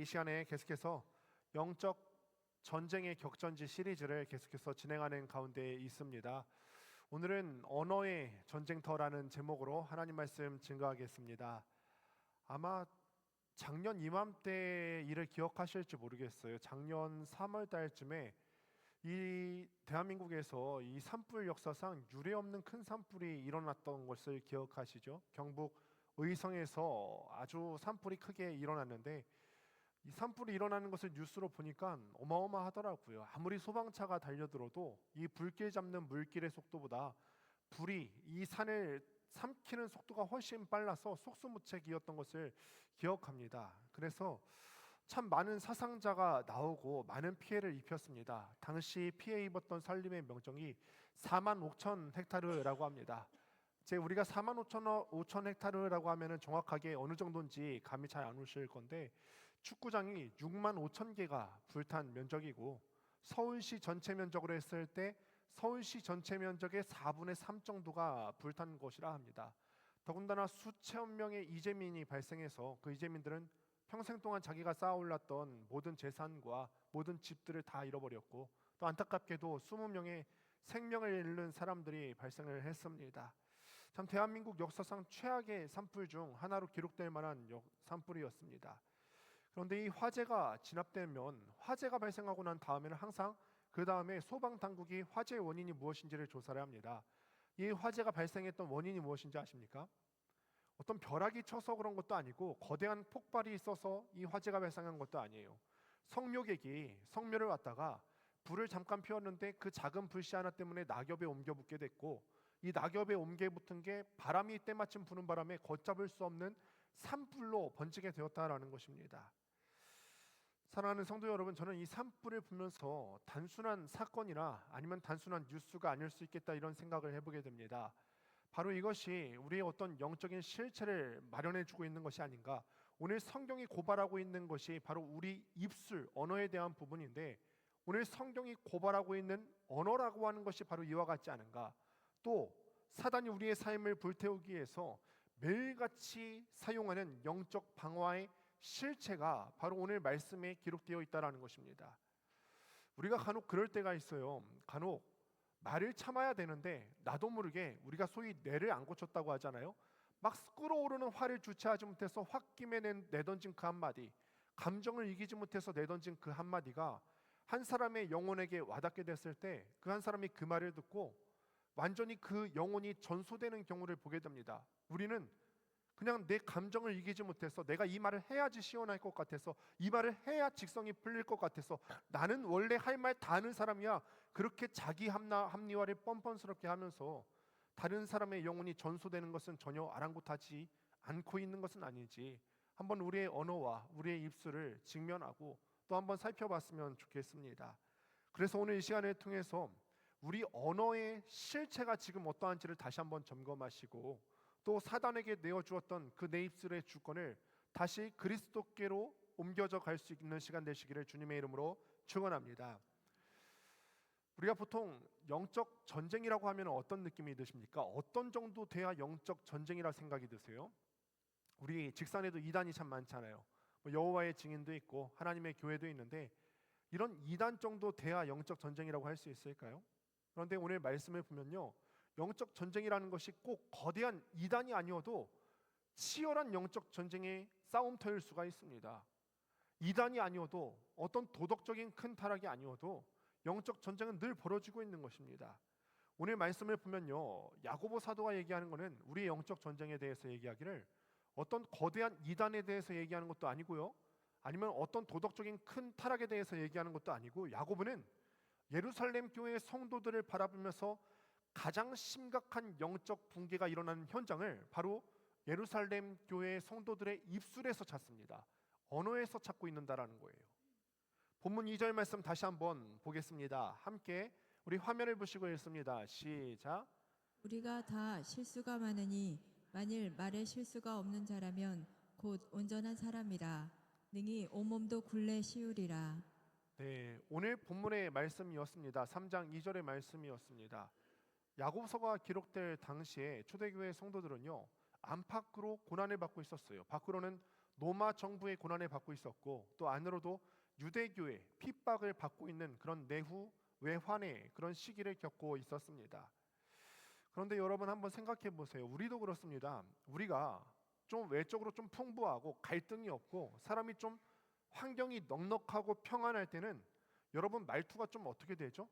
이 시간에 계속해서 영적 전쟁의 격전지 시리즈를 계속해서 진행하는 가운데 있습니다. 오늘은 언어의 전쟁터라는 제목으로 하나님 말씀 증거하겠습니다. 아마 작년 이맘때 일을 기억하실지 모르겠어요. 작년 3월 달쯤에 이 대한민국에서 이 산불 역사상 유례없는 큰 산불이 일어났던 것을 기억하시죠? 경북 의성에서 아주 산불이 크게 일어났는데 이 산불이 일어나는 것을 뉴스로 보니까 어마어마하더라고요. 아무리 소방차가 달려들어도 이 불길 잡는 물길의 속도보다 불이 이 산을 삼키는 속도가 훨씬 빨라서 속수무책이었던 것을 기억합니다. 그래서 참 많은 사상자가 나오고 많은 피해를 입혔습니다. 당시 피해 입었던 산림의 면적이 4만 5천 헥타르라고 합니다. 우리가 4만 5천 헥타르라고 하면은 정확하게 어느 정도인지 감이 잘 안 오실 건데, 축구장이 6만 5천 개가 불탄 면적이고, 서울시 전체 면적으로 했을 때 서울시 전체 면적의 4분의 3 정도가 불탄 것이라 합니다. 더군다나 수천 명의 이재민이 발생해서 그 이재민들은 평생 동안 자기가 쌓아올랐던 모든 재산과 모든 집들을 다 잃어버렸고, 또 안타깝게도 20명의 생명을 잃는 사람들이 발생을 했습니다. 참 대한민국 역사상 최악의 산불 중 하나로 기록될 만한 산불이었습니다. 그런데 이 화재가 진압되면, 화재가 발생하고 난 다음에는 항상 그 다음에 소방 당국이 화재의 원인이 무엇인지를 조사를 합니다. 이 화재가 발생했던 원인이 무엇인지 아십니까? 어떤 벼락이 쳐서 그런 것도 아니고 거대한 폭발이 있어서 이 화재가 발생한 것도 아니에요. 성묘객이 성묘를 왔다가 불을 잠깐 피웠는데 그 작은 불씨 하나 때문에 낙엽에 옮겨 붙게 됐고, 이 낙엽에 옮겨 붙은 게 바람이 때마침 부는 바람에 걷잡을 수 없는 산불로 번지게 되었다라는 것입니다. 사랑하는 성도 여러분, 저는 이 산불을 보면서 단순한 사건이나 아니면 단순한 뉴스가 아닐 수 있겠다 이런 생각을 해보게 됩니다. 바로 이것이 우리의 어떤 영적인 실체를 마련해주고 있는 것이 아닌가. 오늘 성경이 고발하고 있는 것이 바로 우리 입술, 언어에 대한 부분인데, 오늘 성경이 고발하고 있는 언어라고 하는 것이 바로 이와 같지 않은가. 또 사단이 우리의 삶을 불태우기 위해서 매일같이 사용하는 영적 방화의 실체가 바로 오늘 말씀에 기록되어 있다는 것입니다. 우리가 간혹 그럴 때가 있어요. 간혹 말을 참아야 되는데 나도 모르게 우리가 소위 뇌를 안 고쳤다고 하잖아요. 막 끓어오르는 화를 주체하지 못해서 홧김에 내던진 그 한마디, 감정을 이기지 못해서 내던진 그 한마디가 한 사람의 영혼에게 와닿게 됐을 때 그 한 사람이 그 말을 듣고 완전히 그 영혼이 전소되는 경우를 보게 됩니다. 우리는 그냥 내 감정을 이기지 못해서, 내가 이 말을 해야지 시원할 것 같아서, 이 말을 해야 직성이 풀릴 것 같아서, 나는 원래 할 말 다 하는 사람이야, 그렇게 자기 합리화를 뻔뻔스럽게 하면서 다른 사람의 영혼이 전소되는 것은 전혀 아랑곳하지 않고 있는 것은 아니지, 한번 우리의 언어와 우리의 입술을 직면하고 또 한번 살펴봤으면 좋겠습니다. 그래서 오늘 이 시간을 통해서 우리 언어의 실체가 지금 어떠한지를 다시 한번 점검하시고, 또 사단에게 내어주었던 그 내 입술의 주권을 다시 그리스도께로 옮겨져 갈 수 있는 시간 되시기를 주님의 이름으로 축원합니다. 우리가 보통 영적 전쟁이라고 하면 어떤 느낌이 드십니까? 어떤 정도 돼야 영적 전쟁이라 생각이 드세요? 우리 직산에도 이단이 참 많잖아요. 여호와의 증인도 있고 하나님의 교회도 있는데, 이런 이단 정도 돼야 영적 전쟁이라고 할 수 있을까요? 그런데 오늘 말씀을 보면요, 영적 전쟁이라는 것이 꼭 거대한 이단이 아니어도 치열한 영적 전쟁의 싸움터일 수가 있습니다. 이단이 아니어도, 어떤 도덕적인 큰 타락이 아니어도 영적 전쟁은 늘 벌어지고 있는 것입니다. 오늘 말씀을 보면요, 야고보 사도가 얘기하는 것은 우리의 영적 전쟁에 대해서 얘기하기를 어떤 거대한 이단에 대해서 얘기하는 것도 아니고요, 아니면 어떤 도덕적인 큰 타락에 대해서 얘기하는 것도 아니고, 야고보는 예루살렘 교회의 성도들을 바라보면서 가장 심각한 영적 붕괴가 일어나는 현장을 바로 예루살렘 교회의 성도들의 입술에서 찾습니다. 언어에서 찾고 있는다라는 거예요. 본문 2절 말씀 다시 한번 보겠습니다. 함께 우리 화면을 보시고 읽습니다. 시작. 우리가 다 실수가 많으니 만일 말에 실수가 없는 자라면 곧 온전한 사람이라 능히 온몸도 굴레 씌우리라. 네, 오늘 본문의 말씀이었습니다. 3장 2절의 말씀이었습니다. 야고보서가 기록될 당시에 초대교회 성도들은요, 안팎으로 고난을 받고 있었어요. 밖으로는 로마 정부의 고난을 받고 있었고 또 안으로도 유대교의 핍박을 받고 있는 그런 내후 외환의 그런 시기를 겪고 있었습니다. 그런데 여러분 한번 생각해 보세요. 우리도 그렇습니다. 우리가 좀 외적으로 좀 풍부하고 갈등이 없고 사람이 좀 환경이 넉넉하고 평안할 때는 여러분 말투가 좀 어떻게 되죠?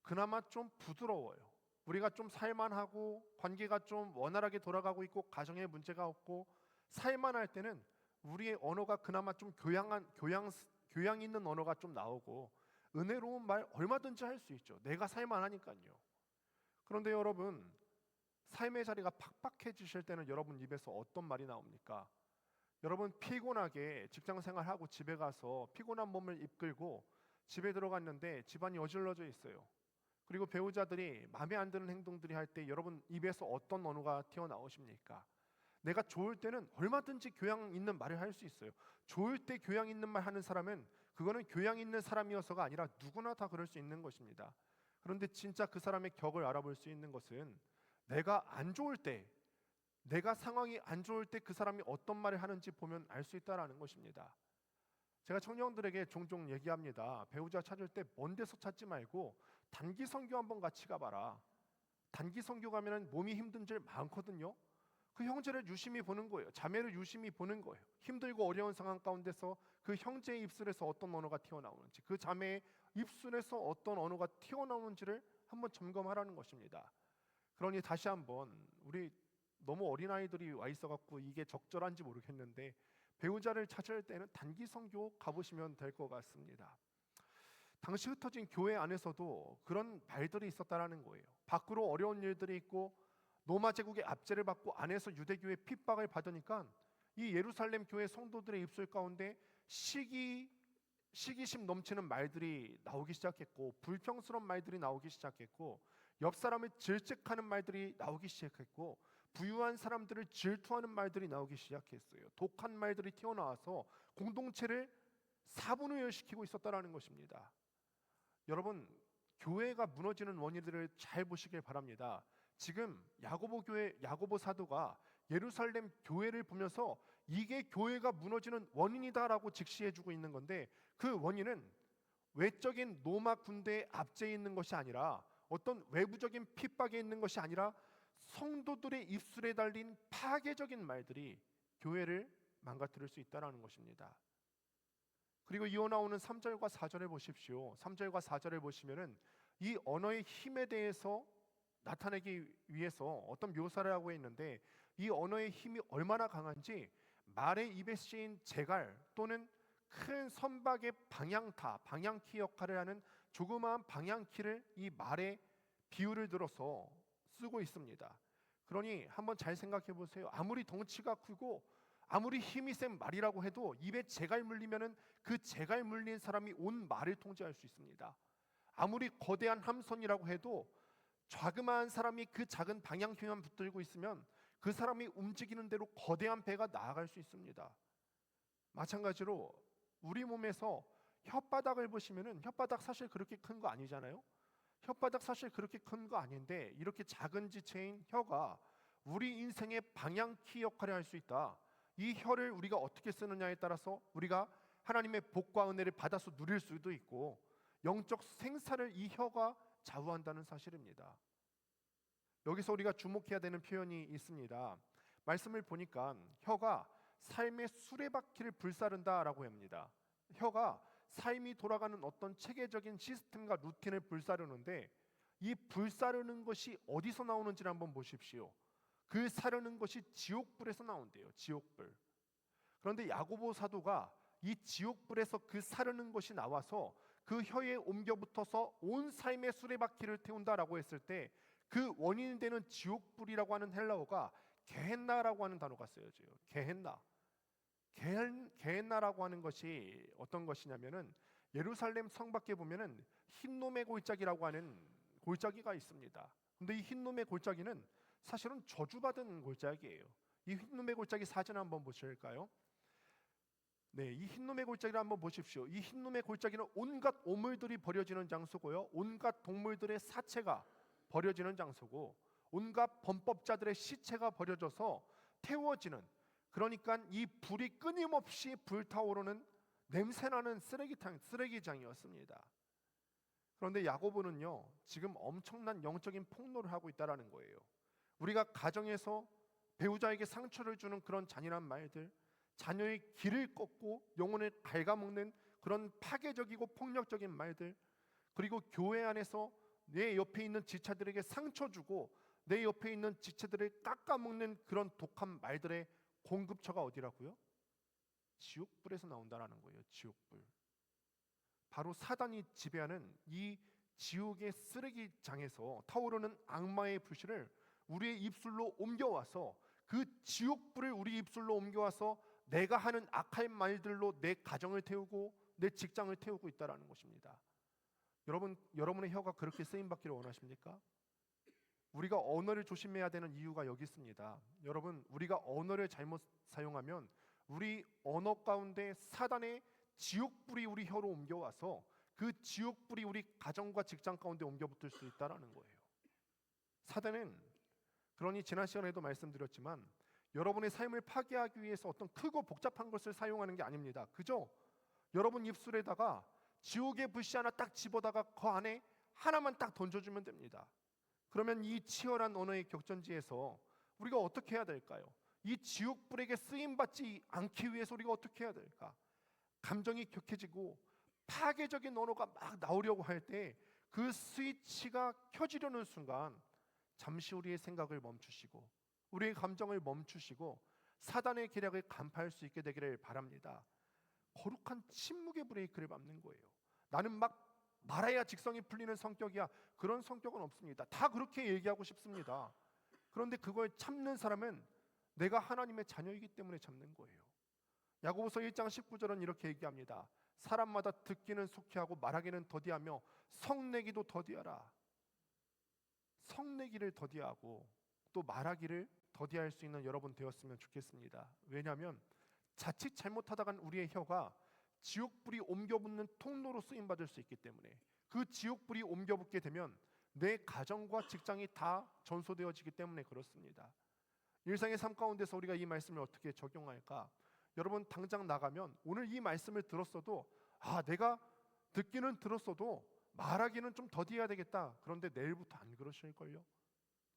그나마 좀 부드러워요. 우리가 좀 살만하고 관계가 좀 원활하게 돌아가고 있고 가정에 문제가 없고 살만할 때는 우리의 언어가 그나마 좀 교양 있는 언어가 좀 나오고 은혜로운 말 얼마든지 할 수 있죠. 내가 살만하니까요. 그런데 여러분 삶의 자리가 팍팍해지실 때는 여러분 입에서 어떤 말이 나옵니까? 여러분 피곤하게 직장 생활하고 집에 가서 피곤한 몸을 이끌고 집에 들어갔는데 집안이 어질러져 있어요. 그리고 배우자들이 마음에 안 드는 행동들이 할 때 여러분 입에서 어떤 언어가 튀어나오십니까? 내가 좋을 때는 얼마든지 교양 있는 말을 할 수 있어요. 좋을 때 교양 있는 말 하는 사람은 그거는 교양 있는 사람이어서가 아니라 누구나 다 그럴 수 있는 것입니다. 그런데 진짜 그 사람의 격을 알아볼 수 있는 것은 내가 안 좋을 때, 내가 상황이 안 좋을 때 그 사람이 어떤 말을 하는지 보면 알 수 있다라는 것입니다. 제가 청년들에게 종종 얘기합니다. 배우자 찾을 때 먼 데서 찾지 말고 단기 선교 한번 같이 가봐라. 단기 선교 가면은 몸이 힘든 줄 많거든요. 그 형제를 유심히 보는 거예요. 자매를 유심히 보는 거예요. 힘들고 어려운 상황 가운데서 그 형제의 입술에서 어떤 언어가 튀어나오는지, 그 자매의 입술에서 어떤 언어가 튀어나오는지를 한번 점검하라는 것입니다. 그러니 다시 한번 우리 너무 어린아이들이 와 있어갖고 이게 적절한지 모르겠는데 배우자를 찾을 때는 단기 선교 가보시면 될 것 같습니다. 당시 흩어진 교회 안에서도 그런 말들이 있었다라는 거예요. 밖으로 어려운 일들이 있고 로마 제국의 압제를 받고 안에서 유대교의 핍박을 받으니까 이 예루살렘 교회 성도들의 입술 가운데 시기심 넘치는 말들이 나오기 시작했고 불평스러운 말들이 나오기 시작했고 옆 사람을 질책하는 말들이 나오기 시작했고 부유한 사람들을 질투하는 말들이 나오기 시작했어요. 독한 말들이 튀어나와서 공동체를 사분우열시키고 있었다라는 것입니다. 여러분 교회가 무너지는 원인들을 잘 보시길 바랍니다. 지금 야고보 사도가 예루살렘 교회를 보면서 이게 교회가 무너지는 원인이다라고 직시해주고 있는 건데 그 원인은 외적인 로마 군대의 압제에 있는 것이 아니라 어떤 외부적인 핍박에 있는 것이 아니라 성도들의 입술에 달린 파괴적인 말들이 교회를 망가뜨릴 수 있다는 것입니다. 그리고 이어 나오는 3절과 4절을 보십시오. 3절과 4절을 보시면은 이 언어의 힘에 대해서 나타내기 위해서 어떤 묘사를 하고 있는데 이 언어의 힘이 얼마나 강한지 말의 입에 씌인 재갈 또는 큰 선박의 방향키 역할을 하는 조그마한 방향키를 이 말의 비유를 들어서 쓰고 있습니다. 그러니 한번 잘 생각해 보세요. 아무리 덩치가 크고 아무리 힘이 센 말이라고 해도 입에 재갈 물리면은 그 재갈 물린 사람이 온 말을 통제할 수 있습니다. 아무리 거대한 함선이라고 해도 자그마한 사람이 그 작은 방향키만 붙들고 있으면 그 사람이 움직이는 대로 거대한 배가 나아갈 수 있습니다. 마찬가지로 우리 몸에서 혓바닥을 보시면은 혓바닥 사실 그렇게 큰 거 아니잖아요. 혓바닥 사실 그렇게 큰 거 아닌데 이렇게 작은 지체인 혀가 우리 인생의 방향키 역할을 할 수 있다. 이 혀를 우리가 어떻게 쓰느냐에 따라서 우리가 하나님의 복과 은혜를 받아서 누릴 수도 있고 영적 생사를 이 혀가 좌우한다는 사실입니다. 여기서 우리가 주목해야 되는 표현이 있습니다. 말씀을 보니까 혀가 삶의 수레바퀴를 불사른다라고 합니다. 혀가 삶이 돌아가는 어떤 체계적인 시스템과 루틴을 불사르는데 이 불사르는 것이 어디서 나오는지를 한번 보십시오. 그 사르는 것이 지옥불에서 나온대요. 지옥불. 그런데 야고보 사도가 이 지옥불에서 그 사르는 것이 나와서 그 혀에 옮겨 붙어서 온 삶의 수레바퀴를 태운다라고 했을 때 그 원인이 되는 지옥불이라고 하는 헬라어가 게헨나라고 하는 단어가 쓰여져요. 게헨나라고 하는 것이 어떤 것이냐면은 예루살렘 성 밖에 보면은 흰놈의 골짜기라고 하는 골짜기가 있습니다. 근데 이 흰놈의 골짜기는 사실은 저주받은 골짜기예요. 이 흰놈의 골짜기 사진 한번 보실까요? 네, 이 흰놈의 골짜기를 한번 보십시오. 이 흰놈의 골짜기는 온갖 오물들이 버려지는 장소고요. 온갖 동물들의 사체가 버려지는 장소고 온갖 범법자들의 시체가 버려져서 태워지는 그러니까 이 불이 끊임없이 불타오르는 냄새나는 쓰레기장이었습니다. 그런데 야고보는요, 지금 엄청난 영적인 폭로를 하고 있다라는 거예요. 우리가 가정에서 배우자에게 상처를 주는 그런 잔인한 말들, 자녀의 길을 꺾고 영혼을 갉아먹는 그런 파괴적이고 폭력적인 말들, 그리고 교회 안에서 내 옆에 있는 지체들에게 상처 주고 내 옆에 있는 지체들을 깎아먹는 그런 독한 말들의 공급처가 어디라고요? 지옥불에서 나온다라는 거예요. 지옥불. 바로 사단이 지배하는 이 지옥의 쓰레기장에서 타오르는 악마의 불씨를 우리의 입술로 옮겨와서 그 지옥불을 우리 입술로 옮겨와서 내가 하는 악한 말들로 내 가정을 태우고 내 직장을 태우고 있다라는 것입니다. 여러분의 혀가 그렇게 쓰임 받기를 원하십니까? 우리가 언어를 조심해야 되는 이유가 여기 있습니다. 여러분, 우리가 언어를 잘못 사용하면 우리 언어 가운데 사단의 지옥불이 우리 혀로 옮겨와서 그 지옥불이 우리 가정과 직장 가운데 옮겨 붙을 수 있다라는 거예요. 사단은 그러니 지난 시간에도 말씀드렸지만 여러분의 삶을 파괴하기 위해서 어떤 크고 복잡한 것을 사용하는 게 아닙니다. 그저 여러분 입술에다가 지옥의 불씨 하나 딱 집어다가 그 안에 하나만 딱 던져주면 됩니다. 그러면 이 치열한 언어의 격전지에서 우리가 어떻게 해야 될까요? 이 지옥불에게 쓰임받지 않기 위해서 우리가 어떻게 해야 될까? 감정이 격해지고 파괴적인 언어가 막 나오려고 할 때 그 스위치가 켜지려는 순간 잠시 우리의 생각을 멈추시고 우리의 감정을 멈추시고 사단의 계략을 간파할 수 있게 되기를 바랍니다. 거룩한 침묵의 브레이크를 밟는 거예요. 나는 막 말해야 직성이 풀리는 성격이야. 그런 성격은 없습니다. 다 그렇게 얘기하고 싶습니다. 그런데 그걸 참는 사람은 내가 하나님의 자녀이기 때문에 참는 거예요. 야고보서 1장 19절은 이렇게 얘기합니다. 사람마다 듣기는 속히 하고 말하기는 더디하며 성내기도 더디하라. 성내기를 더디하고 또 말하기를 더디할 수 있는 여러분 되었으면 좋겠습니다. 왜냐하면 자칫 잘못하다간 우리의 혀가 지옥불이 옮겨붙는 통로로 쓰임받을 수 있기 때문에 그 지옥불이 옮겨붙게 되면 내 가정과 직장이 다 전소되어지기 때문에 그렇습니다. 일상의 삶 가운데서 우리가 이 말씀을 어떻게 적용할까? 여러분 당장 나가면 오늘 이 말씀을 들었어도 내가 듣기는 들었어도 말하기는 좀 더디해야 되겠다. 그런데 내일부터 안 그러실걸요?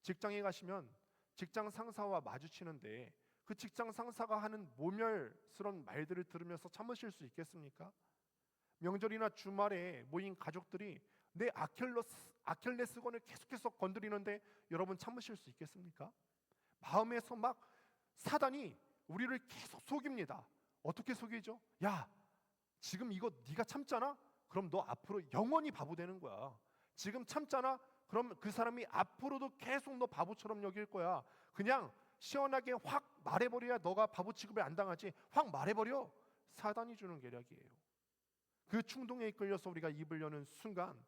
직장에 가시면 직장 상사와 마주치는데 그 직장 상사가 하는 모멸스러운 말들을 들으면서 참으실 수 있겠습니까? 명절이나 주말에 모인 가족들이 내 아킬레스건을 계속해서 건드리는데 여러분 참으실 수 있겠습니까? 마음에서 막 사단이 우리를 계속 속입니다. 어떻게 속이죠? 야, 지금 이거 네가 참잖아? 그럼 너 앞으로 영원히 바보 되는 거야. 지금 참잖아? 그럼 그 사람이 앞으로도 계속 너 바보처럼 여길 거야. 그냥 시원하게 확 말해버려야 너가 바보 취급을 안 당하지. 확 말해버려. 사단이 주는 계략이에요. 그 충동에 이끌려서 우리가 입을 여는 순간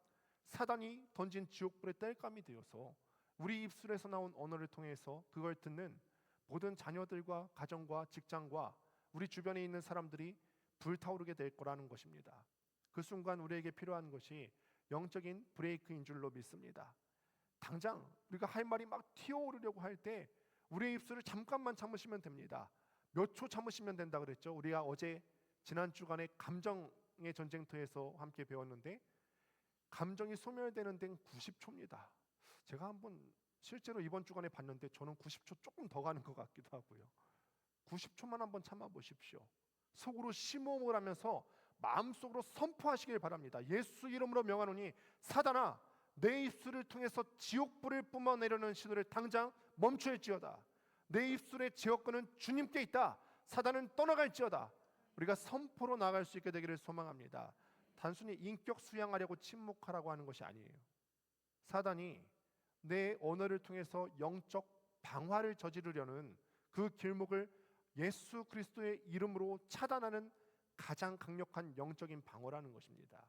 사단이 던진 지옥불의 땔감이 되어서 우리 입술에서 나온 언어를 통해서 그걸 듣는 모든 자녀들과 가정과 직장과 우리 주변에 있는 사람들이 불타오르게 될 거라는 것입니다. 그 순간 우리에게 필요한 것이 영적인 브레이크인 줄로 믿습니다. 당장 우리가 할 말이 막 튀어오르려고 할 때 우리의 입술을 잠깐만 참으시면 됩니다. 몇 초 참으시면 된다 그랬죠. 우리가 어제 지난 주간에 감정의 전쟁터에서 함께 배웠는데 감정이 소멸되는 데는 90초입니다. 제가 한번 실제로 이번 주간에 봤는데 저는 90초 조금 더 가는 것 같기도 하고요. 90초만 한번 참아 보십시오. 속으로 심호흡을 하면서 마음속으로 선포하시길 바랍니다. 예수 이름으로 명하노니 사단아, 내 입술을 통해서 지옥불을 뿜어내려는 시도를 당장 멈춰할지어다. 내 입술의 제어권은 주님께 있다. 사단은 떠나갈지어다. 우리가 선포로 나아갈 수 있게 되기를 소망합니다. 단순히 인격 수양하려고 침묵하라고 하는 것이 아니에요. 사단이 내 언어를 통해서 영적 방화를 저지르려는 그 길목을 예수 그리스도의 이름으로 차단하는 가장 강력한 영적인 방어라는 것입니다.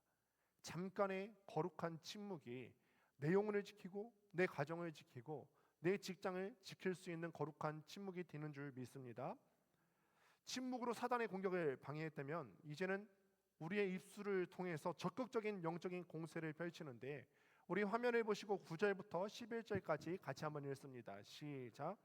잠깐의 거룩한 침묵이 내 영혼을 지키고 내 가정을 지키고 내 직장을 지킬 수 있는 거룩한 침묵이 되는 줄 믿습니다. 침묵으로 사단의 공격을 방해했다면 이제는 우리의 입술을 통해서 적극적인 영적인 공세를 펼치는데 우리 화면을 보시고 9절부터 11절까지 같이 한번 읽습니다. 시작.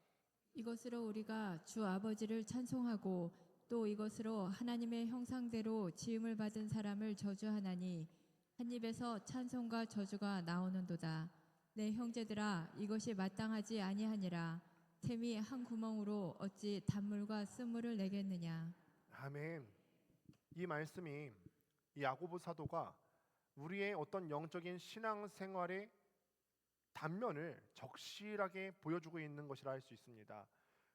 이것으로 우리가 주 아버지를 찬송하고 또 이것으로 하나님의 형상대로 지음을 받은 사람을 저주하나니 한 입에서 찬송과 저주가 나오는도다. 내 형제들아 이것이 마땅하지 아니하니라. 샘이 한 구멍으로 어찌 단물과 쓴물을 내겠느냐. 아멘. 이 말씀이 이 야고보 사도가 우리의 어떤 영적인 신앙 생활의 단면을 적실하게 보여주고 있는 것이라 할 수 있습니다.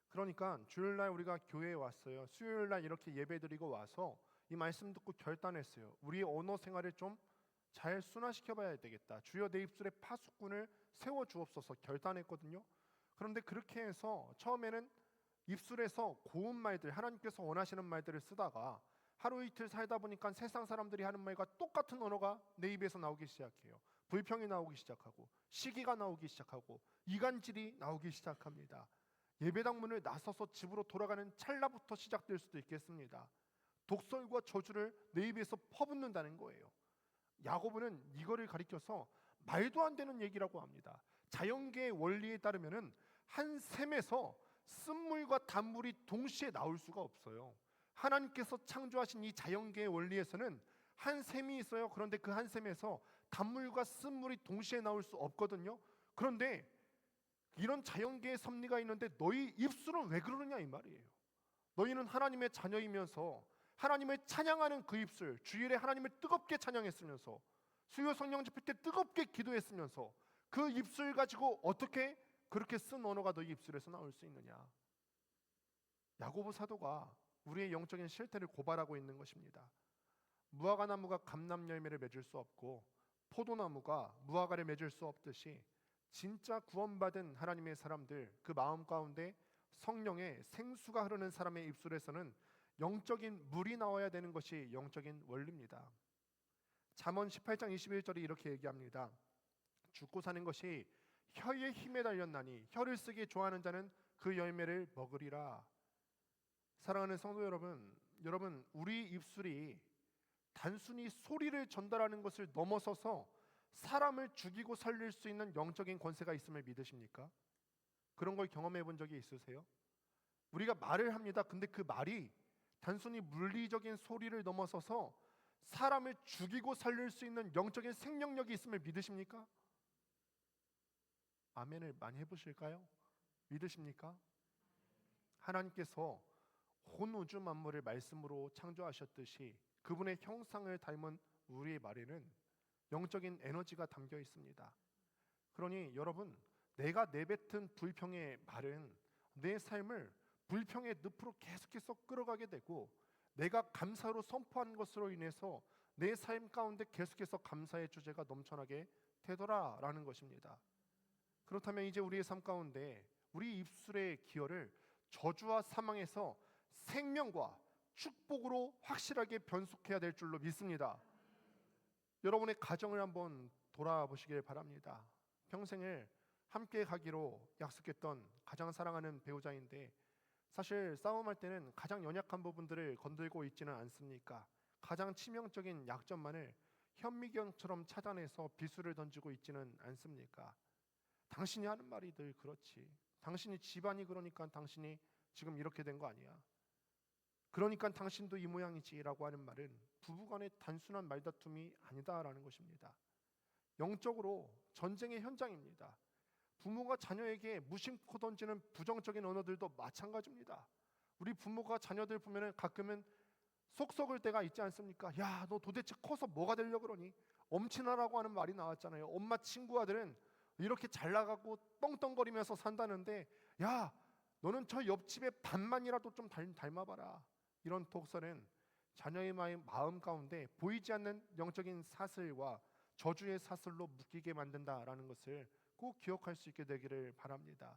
그러니까 주일날 우리가 교회에 왔어요. 수요일날 이렇게 예배드리고 와서 이 말씀 듣고 결단했어요. 우리의 언어 생활을 좀 잘 순화시켜봐야 되겠다. 주여 내 입술에 파수꾼을 세워 주옵소서 결단했거든요. 그런데 그렇게 해서 처음에는 입술에서 고운 말들, 하나님께서 원하시는 말들을 쓰다가 하루 이틀 살다 보니까 세상 사람들이 하는 말과 똑같은 언어가 내 입에서 나오기 시작해요. 불평이 나오기 시작하고 시기가 나오기 시작하고 이간질이 나오기 시작합니다. 예배당 문을 나서서 집으로 돌아가는 찰나부터 시작될 수도 있겠습니다. 독설과 저주를 내 입에서 퍼붓는다는 거예요. 야고보는 이거를 가리켜서 말도 안 되는 얘기라고 합니다. 자연계의 원리에 따르면은 한 샘에서 쓴물과 단물이 동시에 나올 수가 없어요. 하나님께서 창조하신 이 자연계의 원리에서는 한 샘이 있어요. 그런데 그 한 샘에서 단물과 쓴물이 동시에 나올 수 없거든요. 그런데 이런 자연계의 섭리가 있는데 너희 입술은 왜 그러느냐 이 말이에요. 너희는 하나님의 자녀이면서 하나님을 찬양하는 그 입술, 주일에 하나님을 뜨겁게 찬양했으면서 수요 성령 집회 때 뜨겁게 기도했으면서 그 입술 가지고 어떻게 그렇게 쓴 언어가 너희 입술에서 나올 수 있느냐. 야고보 사도가 우리의 영적인 실태를 고발하고 있는 것입니다. 무화과 나무가 감람 열매를 맺을 수 없고 포도나무가 무화과를 맺을 수 없듯이 진짜 구원받은 하나님의 사람들, 그 마음 가운데 성령의 생수가 흐르는 사람의 입술에서는 영적인 물이 나와야 되는 것이 영적인 원리입니다. 잠언 18장 21절이 이렇게 얘기합니다. 죽고 사는 것이 혀의 힘에 달렸나니 혀를 쓰기 좋아하는 자는 그 열매를 먹으리라. 사랑하는 성도 여러분 우리 입술이 단순히 소리를 전달하는 것을 넘어서서 사람을 죽이고 살릴 수 있는 영적인 권세가 있음을 믿으십니까? 그런 걸 경험해 본 적이 있으세요? 우리가 말을 합니다. 근데 그 말이 단순히 물리적인 소리를 넘어서서 사람을 죽이고 살릴 수 있는 영적인 생명력이 있음을 믿으십니까? 아멘을 많이 해보실까요? 믿으십니까? 하나님께서 온 우주 만물을 말씀으로 창조하셨듯이 그분의 형상을 닮은 우리의 말에는 영적인 에너지가 담겨 있습니다. 그러니 여러분, 내가 내뱉은 불평의 말은 내 삶을 불평의 늪으로 계속해서 끌어가게 되고 내가 감사로 선포한 것으로 인해서 내 삶 가운데 계속해서 감사의 주제가 넘쳐나게 되더라라는 것입니다. 그렇다면 이제 우리의 삶 가운데 우리 입술의 기여를 저주와 사망에서 생명과 축복으로 확실하게 변속해야 될 줄로 믿습니다. 여러분의 가정을 한번 돌아보시길 바랍니다. 평생을 함께 가기로 약속했던 가장 사랑하는 배우자인데 사실 싸움할 때는 가장 연약한 부분들을 건들고 있지는 않습니까? 가장 치명적인 약점만을 현미경처럼 찾아내서 비수를 던지고 있지는 않습니까? 당신이 하는 말이 늘 그렇지. 당신이 집안이 그러니까 당신이 지금 이렇게 된 거 아니야. 그러니까 당신도 이 모양이지라고 하는 말은 부부간의 단순한 말다툼이 아니다라는 것입니다. 영적으로 전쟁의 현장입니다. 부모가 자녀에게 무심코 던지는 부정적인 언어들도 마찬가지입니다. 우리 부모가 자녀들 보면은 가끔은 속 썩을 때가 있지 않습니까? 야, 너 도대체 커서 뭐가 되려고 그러니? 엄친아라고 하는 말이 나왔잖아요. 엄마 친구 아들은 이렇게 잘 나가고 떵떵거리면서 산다는데 야, 너는 저 옆집의 반만이라도 좀 닮아봐라. 이런 독설은 자녀의 마음 가운데 보이지 않는 영적인 사슬과 저주의 사슬로 묶이게 만든다라는 것을 꼭 기억할 수 있게 되기를 바랍니다.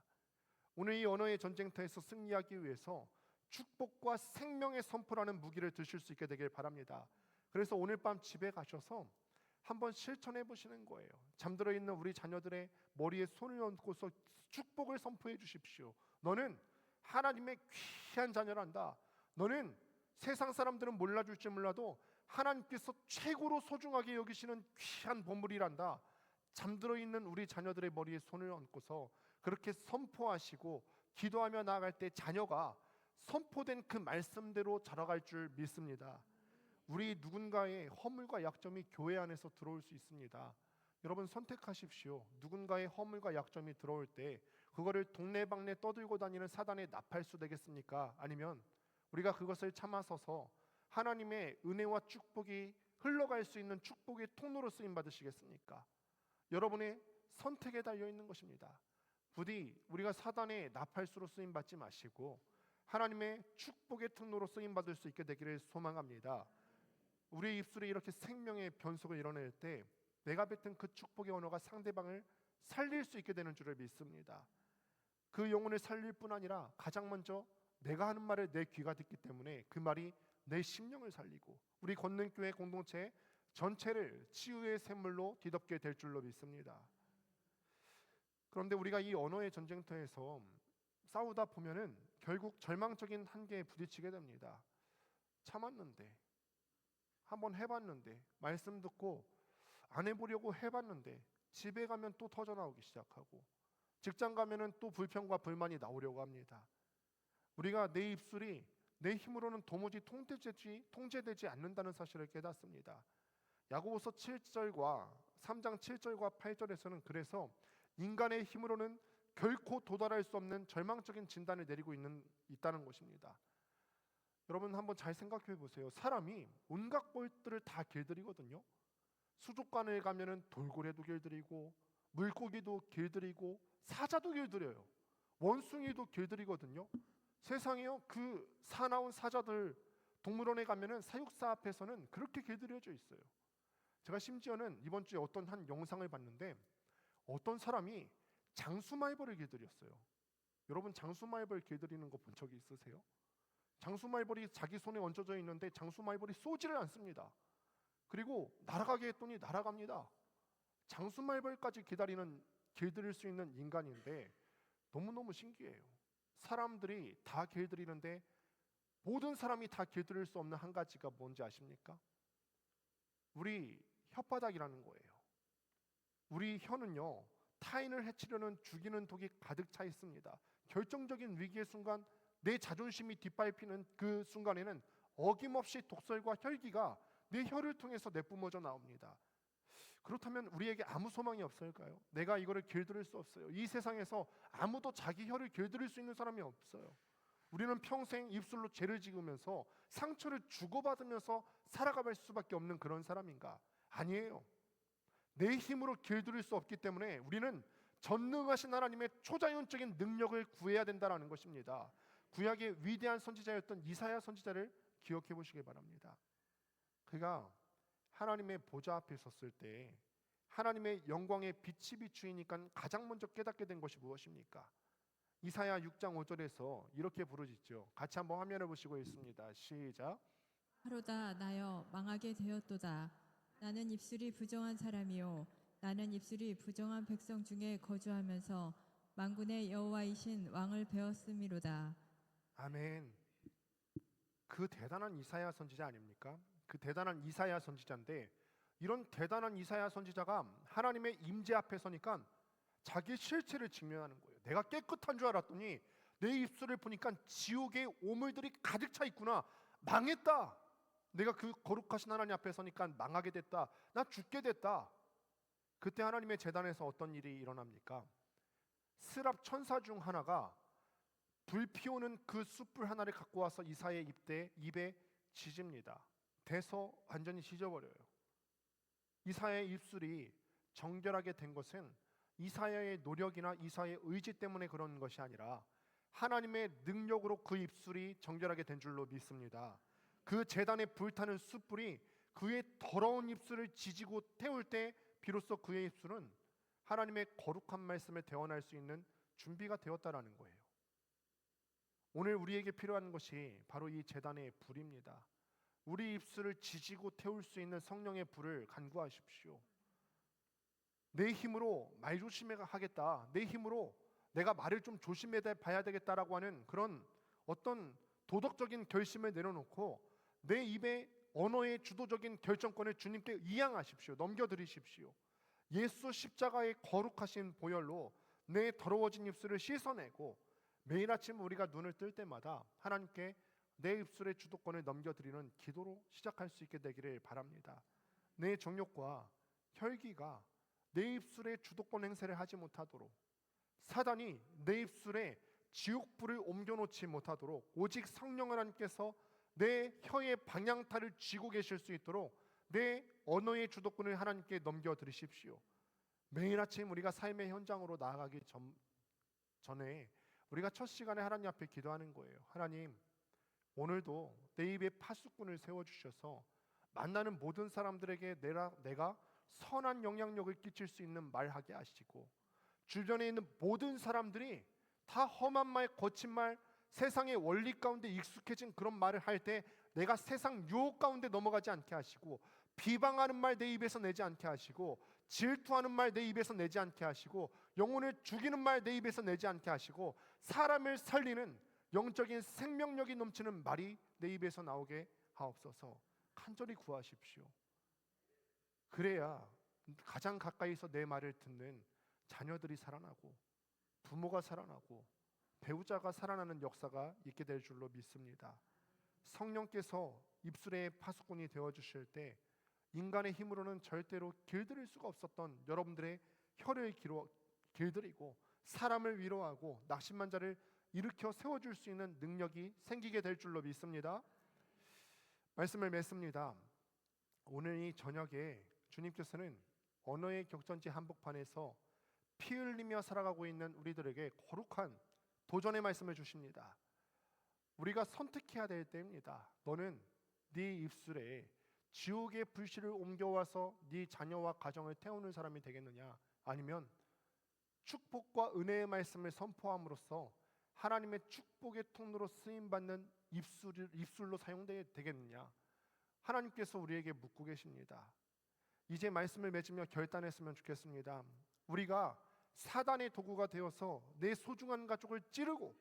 오늘 이 언어의 전쟁터에서 승리하기 위해서 축복과 생명의 선포라는 무기를 드실 수 있게 되길 바랍니다. 그래서 오늘 밤 집에 가셔서 한번 실천해 보시는 거예요. 잠들어 있는 우리 자녀들의 머리에 손을 얹고서 축복을 선포해 주십시오. 너는 하나님의 귀한 자녀란다. 너는 세상 사람들은 몰라줄지 몰라도 하나님께서 최고로 소중하게 여기시는 귀한 보물이란다. 잠들어 있는 우리 자녀들의 머리에 손을 얹고서 그렇게 선포하시고 기도하며 나아갈 때 자녀가 선포된 그 말씀대로 자라갈 줄 믿습니다. 우리 누군가의 허물과 약점이 교회 안에서 들어올 수 있습니다. 여러분 선택하십시오. 누군가의 허물과 약점이 들어올 때 그거를 동네방네 떠들고 다니는 사단의 나팔수 되겠습니까? 아니면 우리가 그것을 참아서서 하나님의 은혜와 축복이 흘러갈 수 있는 축복의 통로로 쓰임 받으시겠습니까? 여러분의 선택에 달려 있는 것입니다. 부디 우리가 사단의 나팔수로 쓰임 받지 마시고 하나님의 축복의 통로로 쓰임 받을 수 있게 되기를 소망합니다. 우리의 입술에 이렇게 생명의 변속을 이뤄낼 때 내가 뱉은 그 축복의 언어가 상대방을 살릴 수 있게 되는 줄을 믿습니다. 그 영혼을 살릴 뿐 아니라 가장 먼저 내가 하는 말을 내 귀가 듣기 때문에 그 말이 내 심령을 살리고 우리 권능교회 공동체 전체를 치유의 샘물로 뒤덮게 될 줄로 믿습니다. 그런데 우리가 이 언어의 전쟁터에서 싸우다 보면은 결국 절망적인 한계에 부딪히게 됩니다. 참았는데, 한번 해봤는데, 말씀 듣고 안 해보려고 해봤는데 집에 가면 또 터져나오기 시작하고 직장 가면은 또 불평과 불만이 나오려고 합니다. 우리가 내 입술이 내 힘으로는 도무지 통제되지 않는다는 사실을 깨닫습니다. 야고보서 7절과 3장 7절과 8절에서는 그래서 인간의 힘으로는 결코 도달할 수 없는 절망적인 진단을 내리고 있다는 것입니다. 여러분 한번 잘 생각해 보세요. 사람이 온갖 것들을 다 길들이거든요. 수족관에 가면은 돌고래도 길들이고 물고기도 길들이고 사자도 길들여요. 원숭이도 길들이거든요. 세상에요 그 사나운 사자들 동물원에 가면은 사육사 앞에서는 그렇게 길들여져 있어요. 제가 심지어는 이번 주에 어떤 한 영상을 봤는데 어떤 사람이 장수말벌을 길들였어요. 여러분 장수말벌 길들이는 거 본 적이 있으세요? 장수말벌이 자기 손에 얹어져 있는데 장수말벌이 쏘지를 않습니다. 그리고 날아가게 했더니 날아갑니다. 장수말벌까지 길들일 수 있는 인간인데 너무너무 신기해요. 사람들이 다 길들이는데 모든 사람이 다 길들일 수 없는 한 가지가 뭔지 아십니까? 우리 혓바닥이라는 거예요. 우리 혀는요 타인을 해치려는 죽이는 독이 가득 차 있습니다. 결정적인 위기의 순간 내 자존심이 뒷밟히는 그 순간에는 어김없이 독설과 혈기가 내 혀를 통해서 내뿜어져 나옵니다. 그렇다면 우리에게 아무 소망이 없을까요? 내가 이거를 길들일 수 없어요. 이 세상에서 아무도 자기 혀를 길들일 수 있는 사람이 없어요. 우리는 평생 입술로 죄를 지으면서 상처를 주고받으면서 살아갈 수밖에 없는 그런 사람인가? 아니에요. 내 힘으로 길들일 수 없기 때문에 우리는 전능하신 하나님의 초자연적인 능력을 구해야 된다는 것입니다. 구약의 위대한 선지자였던 이사야 선지자를 기억해 보시기 바랍니다. 그가 하나님의 보좌 앞에 섰을 때 하나님의 영광의 빛이 비추이니까 가장 먼저 깨닫게 된 것이 무엇입니까? 이사야 6장 5절에서 이렇게 부르짖죠. 같이 한번 화면을 보시고 있습니다. 시작. 하로다 나여 망하게 되었도다. 나는 입술이 부정한 사람이요 나는 입술이 부정한 백성 중에 거주하면서 만군의 여호와이신 왕을 배웠음이로다. 아멘. 그 대단한 이사야 선지자 아닙니까? 그 대단한 이사야 선지자인데 이런 대단한 이사야 선지자가 하나님의 임재 앞에 서니까 자기 실체를 직면하는 거예요. 내가 깨끗한 줄 알았더니 내 입술을 보니까 지옥의 오물들이 가득 차 있구나. 망했다. 내가 그 거룩하신 하나님 앞에 서니까 망하게 됐다. 나 죽게 됐다. 그때 하나님의 제단에서 어떤 일이 일어납니까? 스랍 천사 중 하나가 불 피우는 그 숯불 하나를 갖고 와서 이사야의 입에 지집니다. 대서 완전히 지져버려요. 이사야의 입술이 정결하게 된 것은 이사야의 노력이나 이사야의 의지 때문에 그런 것이 아니라 하나님의 능력으로 그 입술이 정결하게 된 줄로 믿습니다. 그 제단에 불타는 숯불이 그의 더러운 입술을 지지고 태울 때 비로소 그의 입술은 하나님의 거룩한 말씀을 대언할 수 있는 준비가 되었다라는 거예요. 오늘 우리에게 필요한 것이 바로 이 제단의 불입니다. 우리 입술을 지지고 태울 수 있는 성령의 불을 간구하십시오. 내 힘으로 말 조심하겠다. 내 힘으로 내가 말을 좀 조심해 봐야 되겠다라고 하는 그런 어떤 도덕적인 결심을 내려놓고 내 입의 언어의 주도적인 결정권을 주님께 이양하십시오. 넘겨드리십시오. 예수 십자가의 거룩하신 보혈로 내 더러워진 입술을 씻어내고 매일 아침 우리가 눈을 뜰 때마다 하나님께 내 입술의 주도권을 넘겨드리는 기도로 시작할 수 있게 되기를 바랍니다. 내 정욕과 혈기가 내 입술의 주도권 행세를 하지 못하도록, 사단이 내 입술에 지옥불을 옮겨놓지 못하도록 오직 성령 하나님께서 내 혀의 방향타를 쥐고 계실 수 있도록 내 언어의 주도권을 하나님께 넘겨드리십시오. 매일 아침 우리가 삶의 현장으로 나아가기 전에 우리가 첫 시간에 하나님 앞에 기도하는 거예요. 하나님, 오늘도 내 입에 파수꾼을 세워주셔서 만나는 모든 사람들에게 내가 선한 영향력을 끼칠 수 있는 말하게 하시고, 주변에 있는 모든 사람들이 다 험한 말, 거친 말, 세상의 원리 가운데 익숙해진 그런 말을 할 때 내가 세상 유혹 가운데 넘어가지 않게 하시고, 비방하는 말 내 입에서 내지 않게 하시고, 질투하는 말 내 입에서 내지 않게 하시고, 영혼을 죽이는 말 내 입에서 내지 않게 하시고, 사람을 살리는 영적인 생명력이 넘치는 말이 내 입에서 나오게 하옵소서. 간절히 구하십시오. 그래야 가장 가까이서 내 말을 듣는 자녀들이 살아나고, 부모가 살아나고, 배우자가 살아나는 역사가 있게 될 줄로 믿습니다. 성령께서 입술의 파수꾼이 되어주실 때 인간의 힘으로는 절대로 길들일 수가 없었던 여러분들의 혀를 길들이고 사람을 위로하고 낙심한 자를 일으켜 세워줄 수 있는 능력이 생기게 될 줄로 믿습니다. 말씀을 맺습니다. 오늘 이 저녁에 주님께서는 언어의 격전지 한복판에서 피 흘리며 살아가고 있는 우리들에게 거룩한 도전의 말씀을 주십니다. 우리가 선택해야 될 때입니다. 너는 네 입술에 지옥의 불씨를 옮겨와서 네 자녀와 가정을 태우는 사람이 되겠느냐, 아니면 축복과 은혜의 말씀을 선포함으로써 하나님의 축복의 통로로 쓰임받는 입술로 사용되겠느냐, 하나님께서 우리에게 묻고 계십니다. 이제 말씀을 맺으며 결단했으면 좋겠습니다. 우리가 사단의 도구가 되어서 내 소중한 가족을 찌르고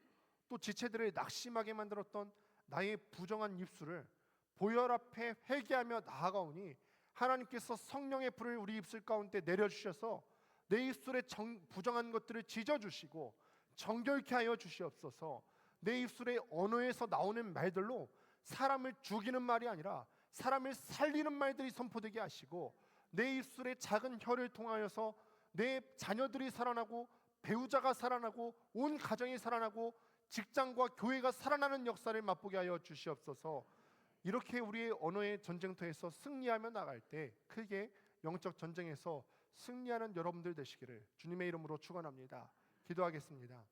또 지체들을 낙심하게 만들었던 나의 부정한 입술을 보혈 앞에 회개하며 나아가오니, 하나님께서 성령의 불을 우리 입술 가운데 내려주셔서 내 입술에 부정한 것들을 찢어주시고 정결케 하여 주시옵소서. 내 입술의 언어에서 나오는 말들로 사람을 죽이는 말이 아니라 사람을 살리는 말들이 선포되게 하시고, 내 입술의 작은 혀를 통하여서 내 자녀들이 살아나고, 배우자가 살아나고, 온 가정이 살아나고, 직장과 교회가 살아나는 역사를 맛보게 하여 주시옵소서. 이렇게 우리의 언어의 전쟁터에서 승리하며 나갈 때 크게 영적 전쟁에서 승리하는 여러분들 되시기를 주님의 이름으로 축원합니다. 기도하겠습니다.